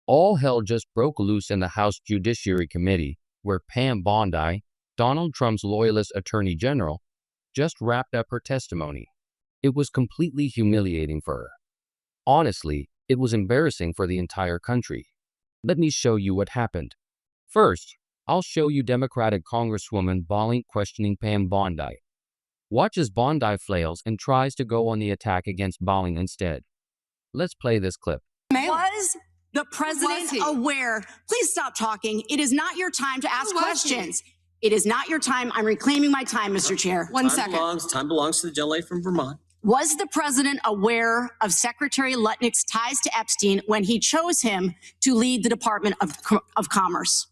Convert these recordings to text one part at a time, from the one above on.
All hell just broke loose in the House Judiciary Committee, where Pam Bondi, Donald Trump's loyalist attorney general, just wrapped up her testimony. It was completely humiliating for her. Honestly, it was embarrassing for the entire country. Let me show you what happened. First, I'll show you Democratic Congresswoman Bondi questioning Pam Bondi. Watch as Bondi flails and tries to go on the attack against Bondi instead. Let's play this clip. Was the president aware? Please stop talking. It is not your time to ask questions. It is not your time. I'm reclaiming my time, Mr. Chair. One second. Time belongs to the gentlelady from Vermont. Was the president aware of Secretary Lutnick's ties to Epstein when he chose him to lead the Department of Commerce?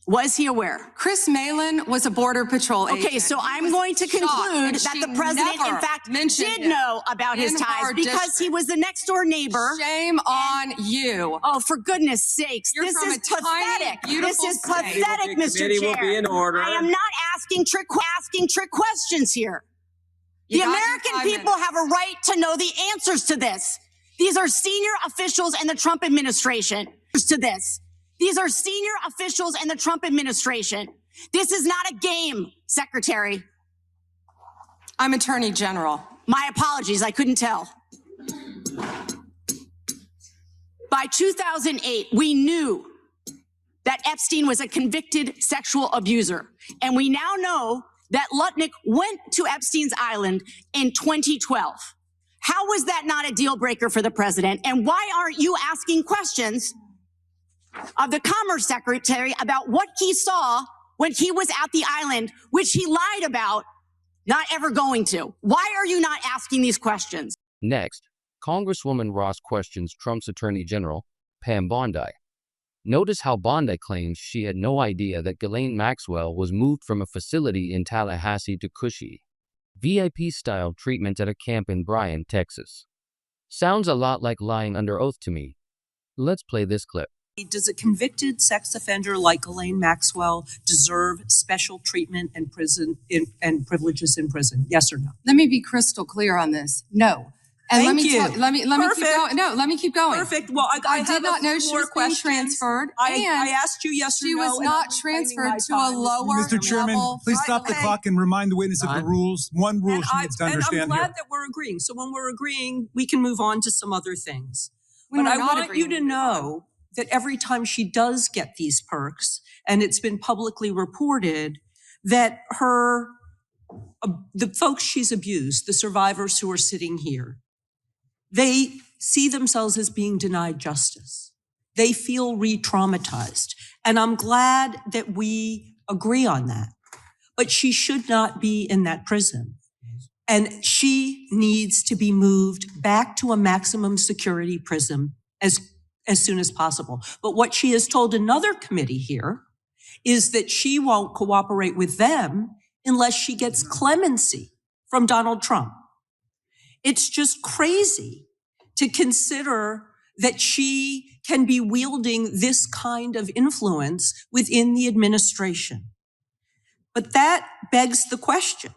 Was he aware? Chris Malin was a Border Patrol agent. Okay, so I'm going to conclude that the president, in fact, did know about his ties because he was the next door neighbor. Shame on you. Oh, for goodness sakes. This is pathetic. This is pathetic, Mr. Chair. Will be in order. I am not asking trick questions here. The American people have a right to know the answers to this. These are senior officials in the Trump administration. These are senior officials in the Trump administration. This is not a game, Secretary. I'm Attorney General. My apologies, I couldn't tell. By 2008, we knew that Epstein was a convicted sexual abuser. And we now know that Lutnick went to Epstein's Island in 2012. How was that not a deal breaker for the president? And why aren't you asking questions of the Commerce Secretary about what he saw when he was at the island, which he lied about not ever going to? Why are you not asking these questions? Next, Congresswoman Ross questions Trump's Attorney General, Pam Bondi. Notice how Bondi claims she had no idea that Ghislaine Maxwell was moved from a facility in Tallahassee to Cushy, VIP-style treatment at a camp in Bryan, Texas. Sounds a lot like lying under oath to me. Let's play this clip. Does a convicted sex offender like Ghislaine Maxwell deserve special treatment and privileges in prison? Yes or no? Let me be crystal clear on this. No. And Thank you. let me keep going. No, let me keep going. Perfect. Well, I did not know she was being transferred. I asked you yes or no. She was not transferred to a lower Mr. Chairman, level. please stop the clock and remind the witness of the rules. One rule she needs to understand I'm glad here. that we're agreeing. So when we're agreeing, we can move on to some other things. When but we're I not want you to agreeing. know that every time she does get these perks, and it's been publicly reported, that the folks she's abused, the survivors who are sitting here, they see themselves as being denied justice. They feel re-traumatized. And I'm glad that we agree on that. But she should not be in that prison. And she needs to be moved back to a maximum security prison as soon as possible. But what she has told another committee here is that she won't cooperate with them unless she gets clemency from Donald Trump. It's just crazy to consider that she can be wielding this kind of influence within the administration. But that begs the question,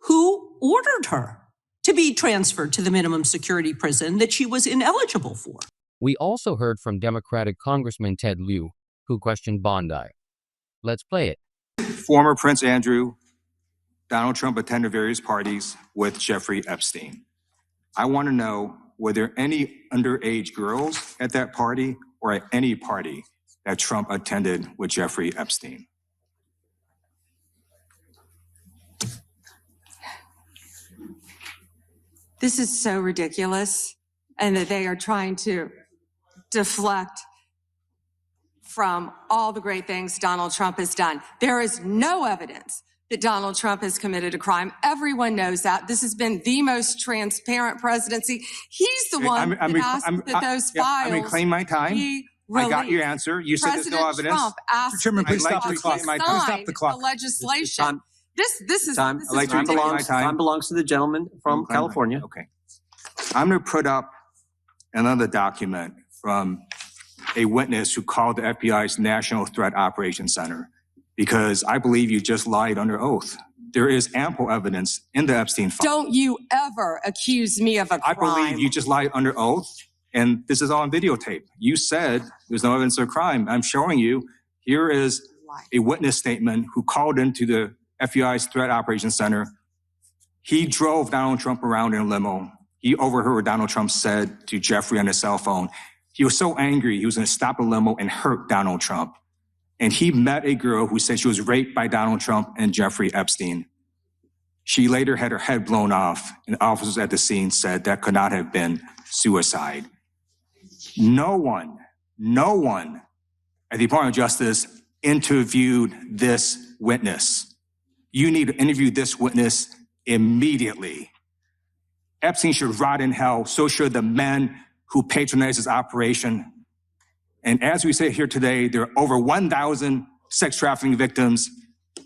who ordered her to be transferred to the minimum security prison that she was ineligible for? We also heard from Democratic Congressman Ted Lieu, who questioned Bondi. Let's play it. Former Prince Andrew, Donald Trump attended various parties with Jeffrey Epstein. I want to know, were there any underage girls at that party or at any party that Trump attended with Jeffrey Epstein? This is so ridiculous, and that they are trying to deflect from all the great things Donald Trump has done. There is no evidence that Donald Trump has committed a crime. Everyone knows that. This has been the most transparent presidency. He's the one that asked that those files. I'm reclaiming my time. I got your answer. You said there's no evidence. Trump asked Chairman, please stop the clock. Stop the clock. the legislation. This is Time ridiculous. belongs to the gentleman from California. Okay. I'm going to put up another document from a witness who called the FBI's National Threat Operations Center, because I believe you just lied under oath. There is ample evidence in the Epstein file. Don't you ever accuse me of a crime. I believe you just lied under oath. And this is all on videotape. You said there's no evidence of crime. I'm showing you, here is a witness statement who called into the FBI's Threat Operations Center. He drove Donald Trump around in a limo. He overheard what Donald Trump said to Jeffrey on his cell phone. He was so angry, he was going to stop the limo and hurt Donald Trump. And he met a girl who said she was raped by Donald Trump and Jeffrey Epstein. She later had her head blown off, and officers at the scene said that could not have been suicide. No one at the Department of Justice interviewed this witness. You need to interview this witness immediately. Epstein should rot in hell. So should the men who patronized his operation. And as we say here today, there are over 1,000 sex trafficking victims,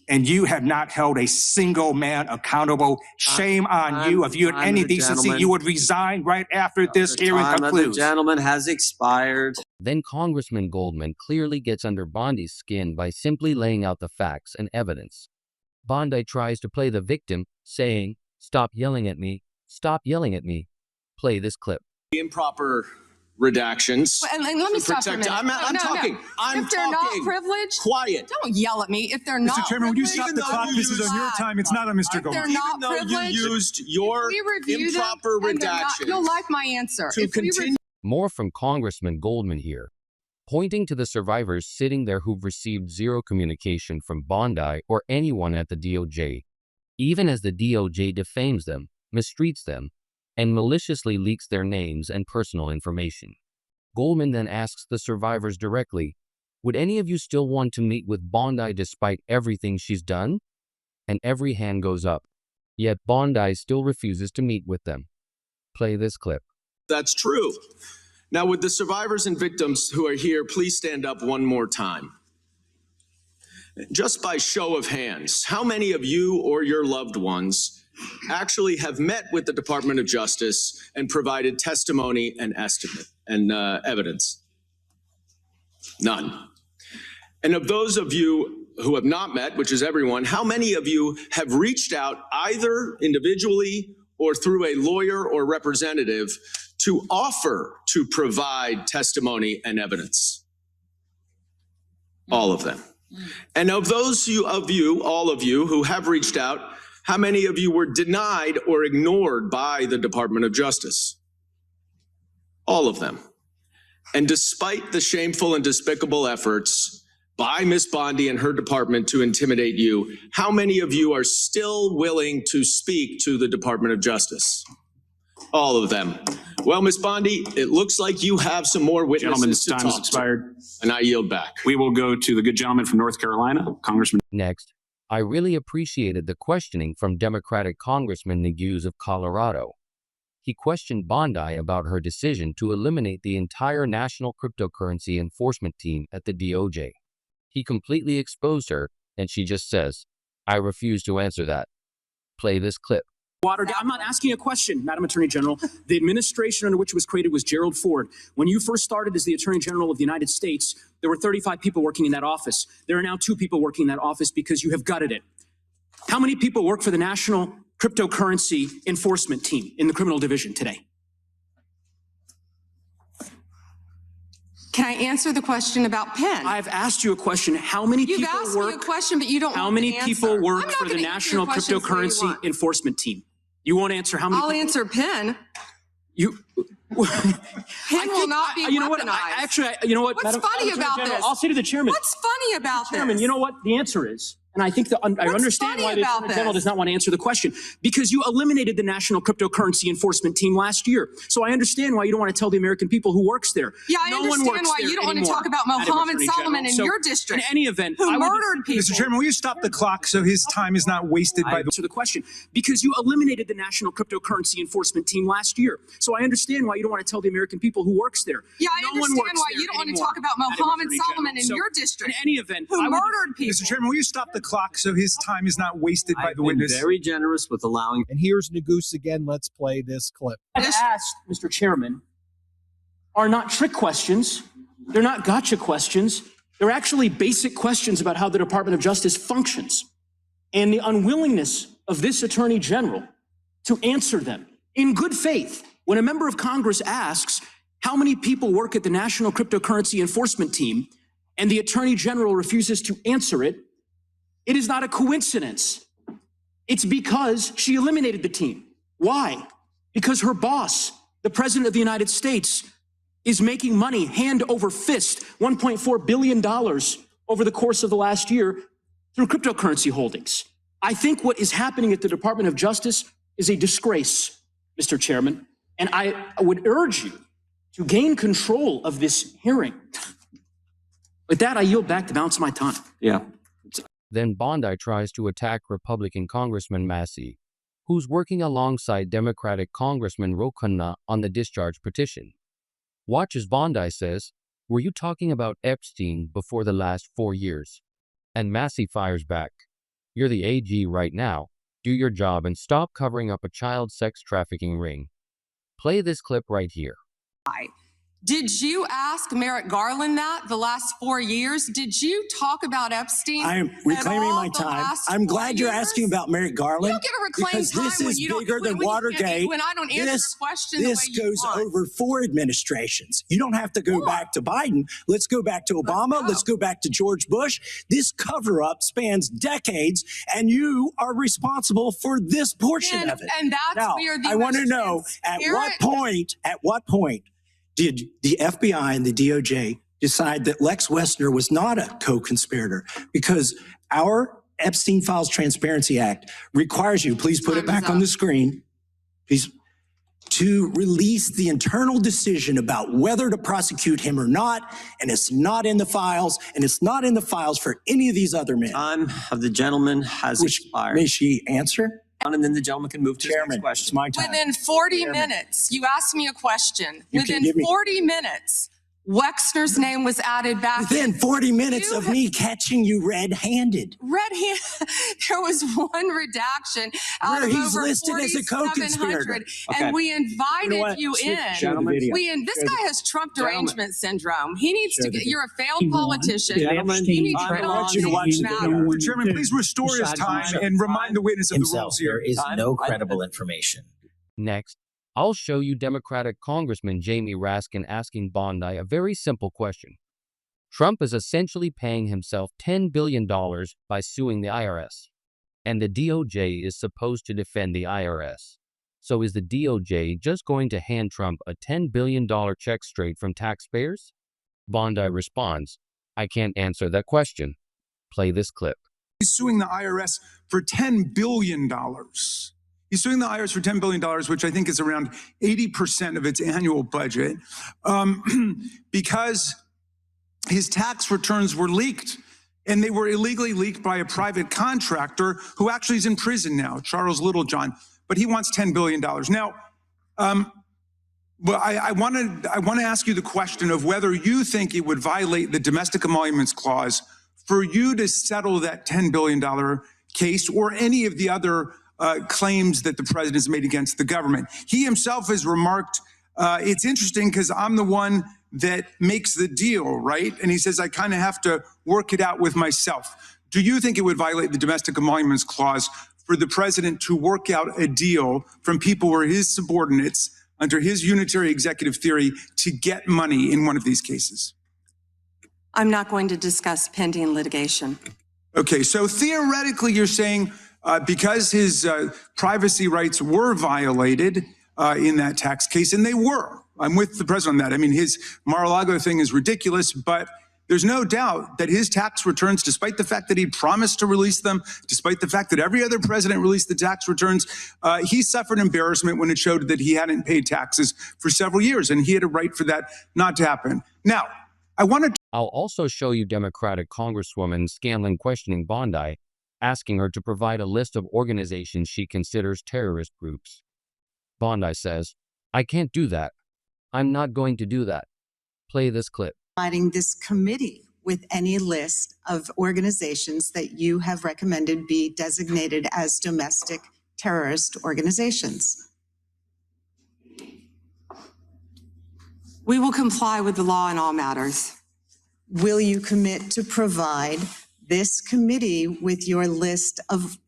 and you have not held a single man accountable. Shame on you. If you had any decency, you would resign right after this hearing concludes. The gentleman has expired. Then Congressman Goldman clearly gets under Bondi's skin by simply laying out the facts and evidence. Bondi tries to play the victim, saying, "Stop yelling at me. Stop yelling at me." Play this clip. Improper redactions. And let me stop for a minute. I'm talking. If they're not privileged, quiet. don't yell at me. If they're not Mr. Chairman, would you stop Even the though clock? you This is on your use- time. It's not on Mr. They're Goldman. not Even though you privileged. used your We review them, improper and they're not- redactions You'll like my answer. to If we continue. More from Congressman Goldman here, pointing to the survivors sitting there who've received zero communication from Bondi or anyone at the DOJ, even as the DOJ defames them, mistreats them, and maliciously leaks their names and personal information. Goldman then asks the survivors directly, "Would any of you still want to meet with Bondi despite everything she's done?" And every hand goes up. Yet Bondi still refuses to meet with them. Play this clip. That's true. Now, would the survivors and victims who are here please stand up one more time? Just by show of hands, how many of you or your loved ones actually have met with the Department of Justice and provided testimony and estimate and evidence? None. And of those of you who have not met, which is everyone, how many of you have reached out either individually or through a lawyer or representative to offer to provide testimony and evidence? All of them. And of those all of you who have reached out, how many of you were denied or ignored by the Department of Justice? All of them. And despite the shameful and despicable efforts by Ms. Bondi and her department to intimidate you, how many of you are still willing to speak to the Department of Justice? All of them. Well, Ms. Bondi, it looks like you have some more witnesses to talk to. Gentleman's time has expired. And I yield back. We will go to the good gentleman from North Carolina, Congressman. Next, I really appreciated the questioning from Democratic Congressman Neguse of Colorado. He questioned Bondi about her decision to eliminate the entire National Cryptocurrency Enforcement Team at the DOJ. He completely exposed her, and she just says, "I refuse to answer that." Play this clip. I'm not asking a question, Madam Attorney General. The administration under which it was created was Gerald Ford. When you first started as the Attorney General of the United States, there were 35 people working in that office. There are now 2 people working in that office because you have gutted it. How many people work for the National Cryptocurrency Enforcement Team in the criminal division today? Can I answer the question about Penn? I've asked you a question. How many You've people asked work? me a question, but you don't How want many the answer. people I'm work not for the gonna answer your National questions the way you Cryptocurrency want. Enforcement Team? You won't answer how many I'll people? answer Penn. You. Penn will not be you know what? weaponized. You know what? What's funny Madam about Attorney General, this? I'll say to the chairman. What's funny about Chairman, this? you know what the answer is? And I think I understand funny why the about Attorney General this? does not want to answer the question. Because you eliminated the National Cryptocurrency Enforcement Team last year. So I understand why you don't want to tell the American people who works there. Yeah, I No one understand works why there you don't want to anymore, talk about Madam Mohammed Attorney Solomon General. in So, your district. In any event, who I would- murdered people. Mr. Chairman, will you stop the clock so his time is not wasted by the... Answer the question. Because you eliminated the National Cryptocurrency Enforcement Team last year. So I understand why you don't want to tell the American people who works there. Yeah, I No one understand works why there you don't want to anymore, talk about Madam Mohammed Attorney Solomon General. in So, your district. In any event, who I would- murdered people. Mr. Chairman, will you stop the clock so his time is not wasted by I've the been witness? very generous with allowing. And here's Neguse again. Let's play this clip. I've asked, Mr. Chairman, are not trick questions. They're not gotcha questions. They're actually basic questions about how the Department of Justice functions and the unwillingness of this Attorney General to answer them in good faith. When a member of Congress asks, How many people work at the National Cryptocurrency Enforcement Team and the Attorney General refuses to answer it? It is not a coincidence. It's because she eliminated the team. Why? Because her boss, the President of the United States, is making money hand over fist, $1.4 billion over the course of the last year through cryptocurrency holdings. I think what is happening at the Department of Justice is a disgrace, Mr. Chairman, and I would urge you to gain control of this hearing. With that, I yield back the balance of my time. Yeah. Then Bondi tries to attack Republican Congressman Massey, who's working alongside Democratic Congressman Ro Khanna on the discharge petition. Watch as Bondi says, "Were you talking about Epstein before the last 4 years?" And Massey fires back, "You're the AG right now. Do your job and stop covering up a child sex trafficking ring." Play this clip right here. Did you ask Merrick Garland that the last 4 years? Did you talk about Epstein? I am reclaiming my time. I'm glad you're asking about Merrick Garland. You don't get to reclaim because time this when is you don't, bigger than when Watergate. When I don't answer a question the way this you goes want. over 4 administrations. You don't have to go back to Biden. Let's go back to Obama. Let's go back to George Bush. This cover-up spans decades, and you are responsible for this portion of it. And that's now, where the I want to know at what point did the FBI and the DOJ decide that Lex Wessner was not a co-conspirator? Because our Epstein Files Transparency Act requires you, please put it back on the screen, please, to release the internal decision about whether to prosecute him or not. And it's not in the files, and it's not in the files for any of these other men. Time of the gentleman has expired. May she answer? And then the gentleman can move to his next question. It's my time. Within 40 minutes, you asked me a question. Within 40 minutes, Wexner's name was added back. Within 40 minutes of me catching you red-handed. There was one redaction out where of he's over listed as a co-conspirator. and we invited you in. This guy has Trump derangement syndrome. He needs to get. You're a failed politician. You need to get on these matters. Chairman, please restore his time and remind the witness of the rules here. There is no credible information. Next, I'll show you Democratic Congressman Jamie Raskin asking Bondi a very simple question. Trump is essentially paying himself $10 billion by suing the IRS, and the DOJ is supposed to defend the IRS. So is the DOJ just going to hand Trump a $10 billion check straight from taxpayers? Bondi responds, "I can't answer that question." Play this clip. He's suing the IRS for $10 billion. He's suing the IRS for $10 billion, which I think is around 80% of its annual budget, because his tax returns were leaked, and they were illegally leaked by a private contractor who actually is in prison now, Charles Littlejohn, but he wants $10 billion. Now, well, I want to ask you the question of whether you think it would violate the domestic emoluments clause for you to settle that $10 billion case or any of the other claims that the president has made against the government. He himself has remarked, it's interesting because I'm the one that makes the deal, right? And he says, I kind of have to work it out with myself. Do you think it would violate the domestic emoluments clause for the president to work out a deal from people who are his subordinates under his unitary executive theory to get money in one of these cases? I'm not going to discuss pending litigation. Okay, so theoretically you're saying because his privacy rights were violated in that tax case, and they were. I'm with the president on that. I mean, his Mar-a-Lago thing is ridiculous, but there's no doubt that his tax returns, despite the fact that he promised to release them, despite the fact that every other president released the tax returns, he suffered embarrassment when it showed that he hadn't paid taxes for several years, and he had a right for that not to happen. Now, I'll also show you Democratic Congresswoman Scanlon questioning Bondi, asking her to provide a list of organizations she considers terrorist groups. Bondi says, "I can't do that. I'm not going to do that." Play this clip. Providing this committee with any list of organizations that you have recommended be designated as domestic terrorist organizations. We will comply with the law in all matters. Will you commit to provide this committee with your list of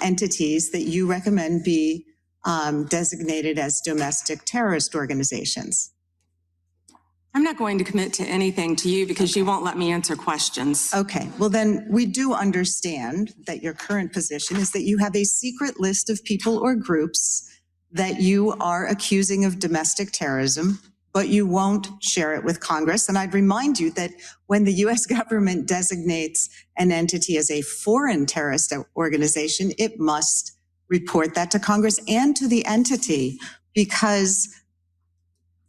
entities that you recommend be designated as domestic terrorist organizations? I'm not going to commit to anything to you because you won't let me answer questions. Okay, well then we do understand that your current position is that you have a secret list of people or groups that you are accusing of domestic terrorism, but you won't share it with Congress. And I'd remind you that when the US government designates an entity as a foreign terrorist organization, it must report that to Congress and to the entity, because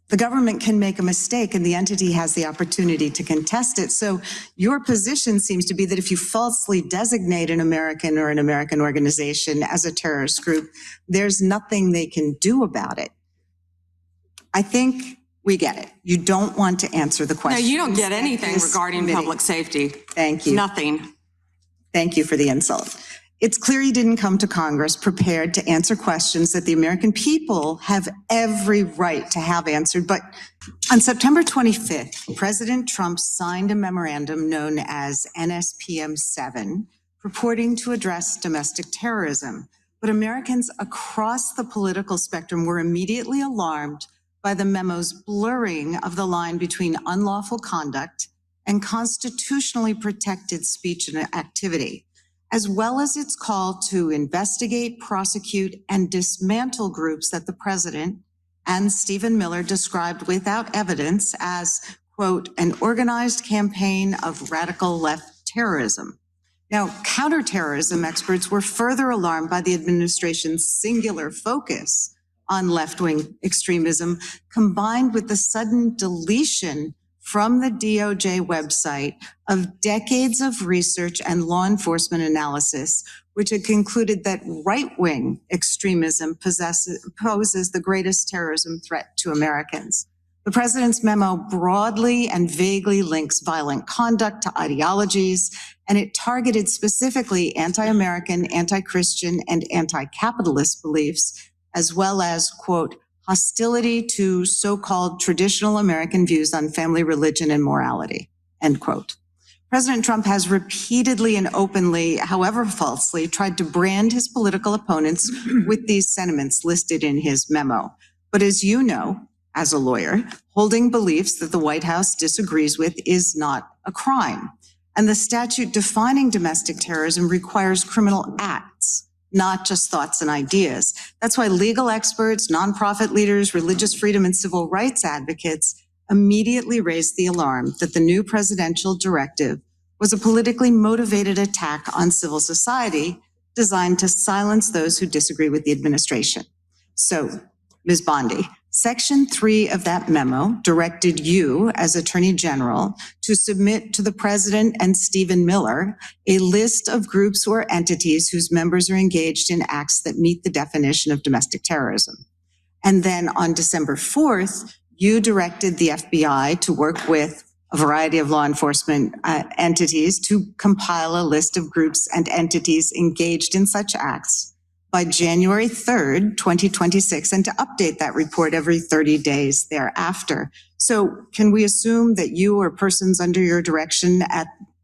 the government can make a mistake and the entity has the opportunity to contest it. So your position seems to be that if you falsely designate an American or an American organization as a terrorist group, there's nothing they can do about it. I think we get it. You don't want to answer the question. No, you don't get anything regarding public safety. Thank you. Nothing. Thank you for the insult. It's clear you didn't come to Congress prepared to answer questions that the American people have every right to have answered. But on September 25th, President Trump signed a memorandum known as NSPM 7, purporting to address domestic terrorism. But Americans across the political spectrum were immediately alarmed by the memo's blurring of the line between unlawful conduct and constitutionally protected speech and activity, as well as its call to investigate, prosecute, and dismantle groups that the president and Stephen Miller described without evidence as, quote, an organized campaign of radical left terrorism. Now, counterterrorism experts were further alarmed by the administration's singular focus on left-wing extremism, combined with the sudden deletion from the DOJ website of decades of research and law enforcement analysis, which had concluded that right-wing extremism poses the greatest terrorism threat to Americans. The president's memo broadly and vaguely links violent conduct to ideologies, and it targeted specifically anti-American, anti-Christian, and anti-capitalist beliefs, as well as, quote, hostility to so-called traditional American views on family, religion, and morality, end quote. President Trump has repeatedly and openly, however falsely, tried to brand his political opponents with these sentiments listed in his memo. But as you know, as a lawyer, holding beliefs that the White House disagrees with is not a crime. And the statute defining domestic terrorism requires criminal acts, not just thoughts and ideas. That's why legal experts, nonprofit leaders, religious freedom, and civil rights advocates immediately raised the alarm that the new presidential directive was a politically motivated attack on civil society designed to silence those who disagree with the administration. So, Ms. Bondi, Section 3 of that memo directed you, as Attorney General, to submit to the President and Stephen Miller a list of groups or entities whose members are engaged in acts that meet the definition of domestic terrorism. And then on December 4th, you directed the FBI to work with a variety of law enforcement entities to compile a list of groups and entities engaged in such acts by January 3rd, 2026, and to update that report every 30 days thereafter. So can we assume that you or persons under your direction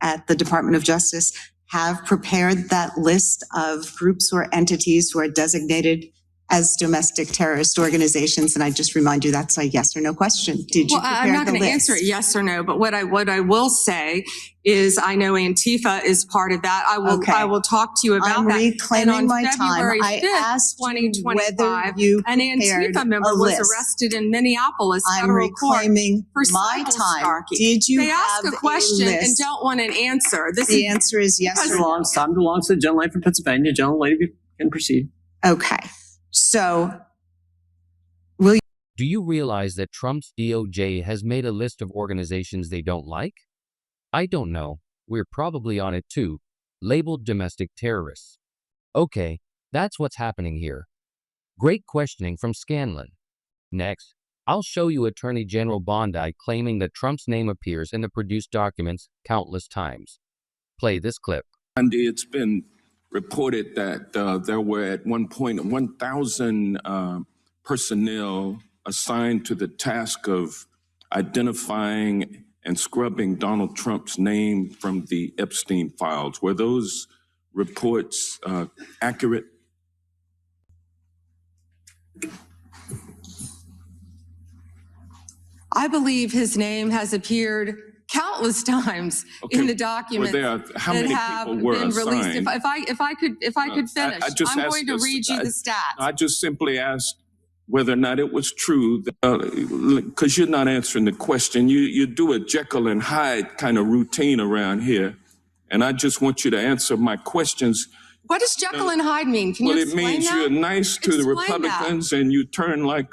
at the Department of Justice have prepared that list of groups or entities who are designated as domestic terrorist organizations? And I just remind you, that's a yes or no question. Did you prepare the list? I'm not going to answer it yes or no, but what I will say is I know Antifa is part of that. I will talk to you about I'm that. reclaiming my time. I 5th, asked you whether you an Antifa member was arrested in Minneapolis federal court for my time. stalking. Did you They ask have a question list? and don't want an answer. The answer is yes or no. Time belongs to the gentleman from Pennsylvania. Gentle lady can proceed. Okay. So, Do you realize that Trump's DOJ has made a list of organizations they don't like? I don't know. We're probably on it too. Labeled domestic terrorists. Okay, that's what's happening here. Great questioning from Scanlon. Next, I'll show you Attorney General Bondi claiming that Trump's name appears in the produced documents countless times. Play this clip. Bondi, it's been reported that there were at one point 1,000 personnel assigned to the task of identifying and scrubbing Donald Trump's name from the Epstein files. Were those reports accurate? I believe his name has appeared countless times in the documents how that many have people were been released. assigned? If I could finish, I'm going to read you the stats. I just simply asked whether or not it was true, because you're not answering the question. You do a Jekyll and Hyde kind of routine around here, and I just want you to answer my questions. What does Jekyll and Hyde mean? Can you explain that? Well, it means you're nice to the Republicans and you turn like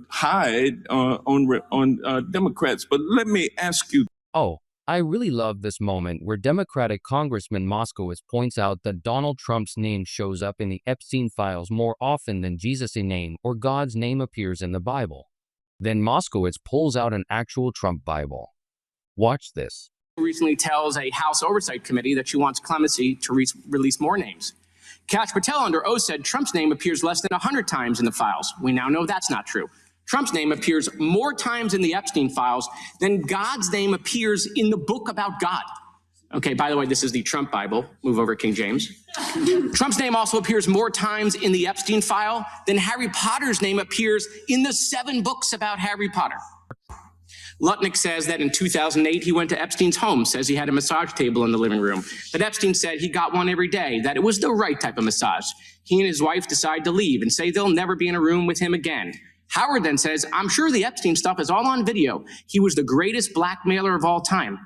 Hyde on Democrats. But let me ask you. Oh, I really love this moment where Democratic Congressman Moskowitz points out that Donald Trump's name shows up in the Epstein files more often than Jesus' name or God's name appears in the Bible. Then Moskowitz pulls out an actual Trump Bible. Watch this. Recently tells a House Oversight Committee that she wants clemency to release more names. Kash Patel under oath said Trump's name appears less than 100 times in the files. We now know that's not true. Trump's name appears more times in the Epstein files than God's name appears in the book about God. Okay, by the way, this is the Trump Bible. Move over, King James. Trump's name also appears more times in the Epstein file than Harry Potter's name appears in the 7 books about Harry Potter. Lutnick says that in 2008, he went to Epstein's home, says he had a massage table in the living room, that Epstein said he got one every day, that it was the right type of massage. He and his wife decide to leave and say they'll never be in a room with him again. Howard then says, I'm sure the Epstein stuff is all on video. He was the greatest blackmailer of all time.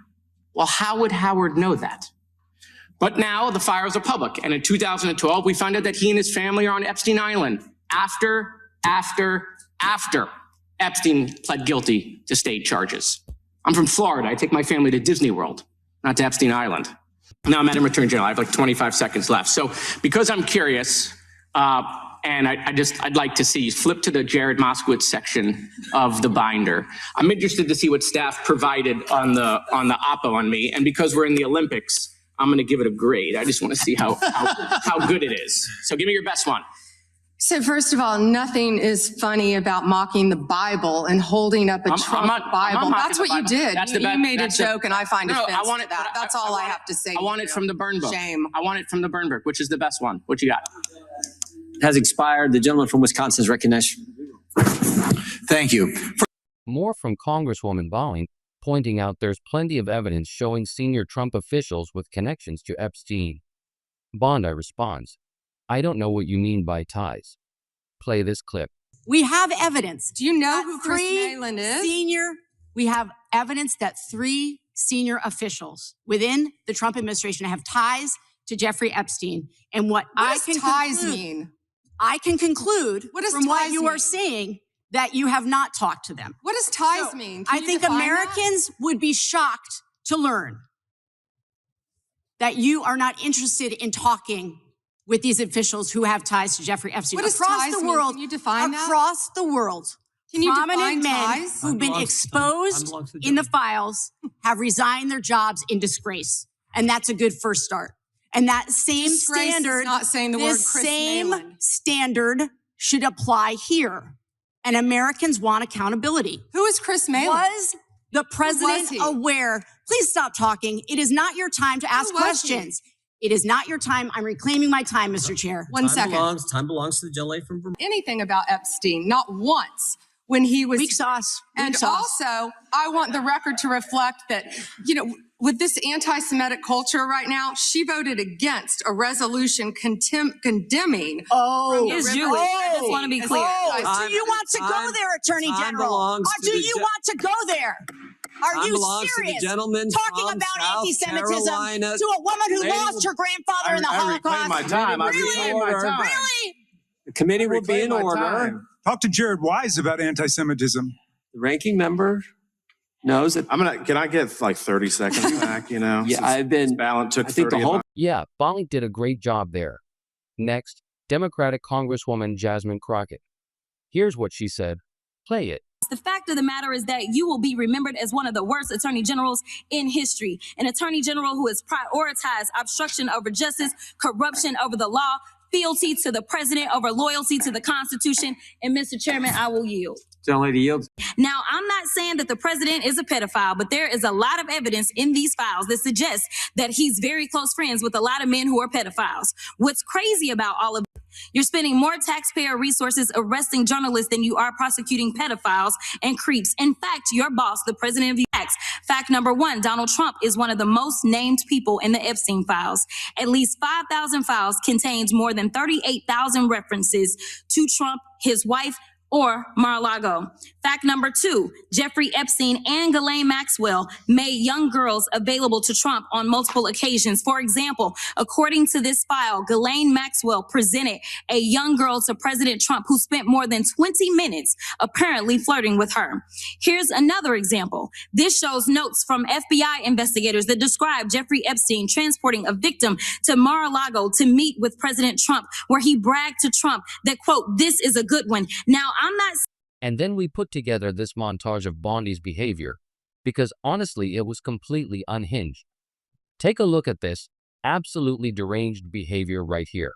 Well, how would Howard know that? But now the files are public, and in 2012, we find out that he and his family are on Epstein Island after Epstein pled guilty to state charges. I'm from Florida. I take my family to Disney World, not to Epstein Island. Now, Madam Attorney General, I have like 25 seconds left. So because I'm curious, and I'd like to see you flip to the Jared Moskowitz section of the binder. I'm interested to see what staff provided on the oppo on me. And because we're in the Olympics, I'm going to give it a grade. I just want to see how good it is. So give me your best one. So first of all, nothing is funny about mocking the Bible and holding up a Trump Bible. That's what you did. You made a joke, and I find offense to that. That's all I have to say. I want it from the burn book. Shame. I want it from the burn book, which is the best one. What you got? Has expired. The gentleman from Wisconsin is recognized. Thank you. More from Congresswoman Bondi, pointing out there's plenty of evidence showing senior Trump officials with connections to Epstein. Bondi responds, I don't know what you mean by ties. Play this clip. We have evidence. Do you know who Chris Malin is? We have evidence that 3 senior officials within the Trump administration have ties to Jeffrey Epstein. And what does ties mean? I can conclude from what you mean? are saying that you have not talked to them. What does ties mean? I think Americans would be shocked to learn that you are not interested in talking with these officials who have ties to Jeffrey Epstein. What does ties mean? Can you define that? Across the world, can you prominent define men ties? who've been exposed in the files have resigned their jobs in disgrace. And that's a good first start. And that same Disgrace standard, is not saying the word Chris Malin. standard should apply here. And Americans want accountability. Who is Chris Malin? Was the president aware? Please stop talking. It is not your time to ask questions. It is not your time. I'm reclaiming my time, Mr. Chair. One second. Time belongs to the gentlelady from Vermont. Anything about Epstein, not once when he was weak sauce. And also, I want the record to reflect that, with this anti-Semitic culture right now, she voted against a resolution condemning. Oh, is Jewish. I just want to be clear. Do you want to go there, Attorney General? Do you want to go there? Are you serious? Talking about anti-Semitism to a woman who lost her grandfather in the Holocaust? Really? The committee will be in order. Talk to Jared Wise about anti-Semitism. The ranking member knows that. Can I get like 30 seconds back, Yeah, Yeah, Bondi did a great job there. Next, Democratic Congresswoman Jasmine Crockett. Here's what she said. Play it. The fact of the matter is that you will be remembered as one of the worst attorney generals in history. An attorney general who has prioritized obstruction over justice, corruption over the law, fealty to the president over loyalty to the Constitution. And Mr. Chairman, I will yield. Gentlelady yields. Now, I'm not saying that the president is a pedophile, but there is a lot of evidence in these files that suggests that he's very close friends with a lot of men who are pedophiles. What's crazy about all of You're spending more taxpayer resources arresting journalists than you are prosecuting pedophiles and creeps. In fact, your boss, the president of the United States, fact number one, Donald Trump is one of the most named people in the Epstein files. At least 5,000 files contains more than 38,000 references to Trump, his wife, or Mar-a-Lago. Fact number two, Jeffrey Epstein and Ghislaine Maxwell made young girls available to Trump on multiple occasions. For example, according to this file, Ghislaine Maxwell presented a young girl to President Trump who spent more than 20 minutes apparently flirting with her. Here's another example. This shows notes from FBI investigators that describe Jeffrey Epstein transporting a victim to Mar-a-Lago to meet with President Trump, where he bragged to Trump that, quote, "This is a good one." Now, I'm not. And then we put together this montage of Bondi's behavior, because honestly, it was completely unhinged. Take a look at this absolutely deranged behavior right here.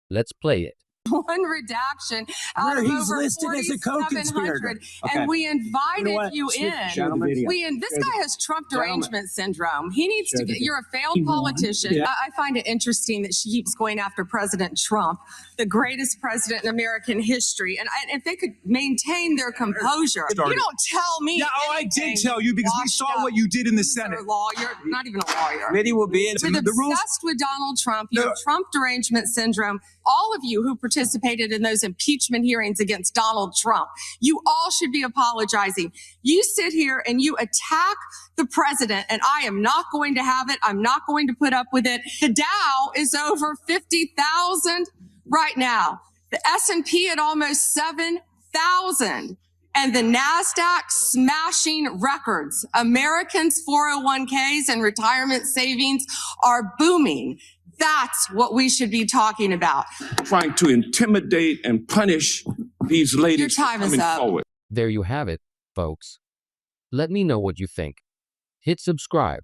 Let's play it. One redaction out Where of he's over listed as a co-conspirator. 4,700, Okay. and we You know invited what? you Show in. the video. This guy has Trump derangement syndrome. He needs Show to the get. video. You're a failed politician. Yeah. I find it interesting that she keeps going after President Trump, the greatest president in American history. And if they could maintain their composure, you don't tell me. Yeah, I anything, did tell you because we saw what you did in the Senate. You're a lawyer, not even a lawyer. Committee will be in You're the rules. obsessed with Donald Trump. You have Trump derangement syndrome. All of you who participated in those impeachment hearings against Donald Trump, you all should be apologizing. You sit here and you attack the president, and I am not going to have it. I'm not going to put up with it. The Dow is over 50,000 right now. The S&P at almost 7,000. And the NASDAQ smashing records. Americans' 401ks and retirement savings are booming. That's what we should be talking about. Trying to intimidate and punish these ladies Your time is coming up. forward. There you have it, folks. Let me know what you think. Hit subscribe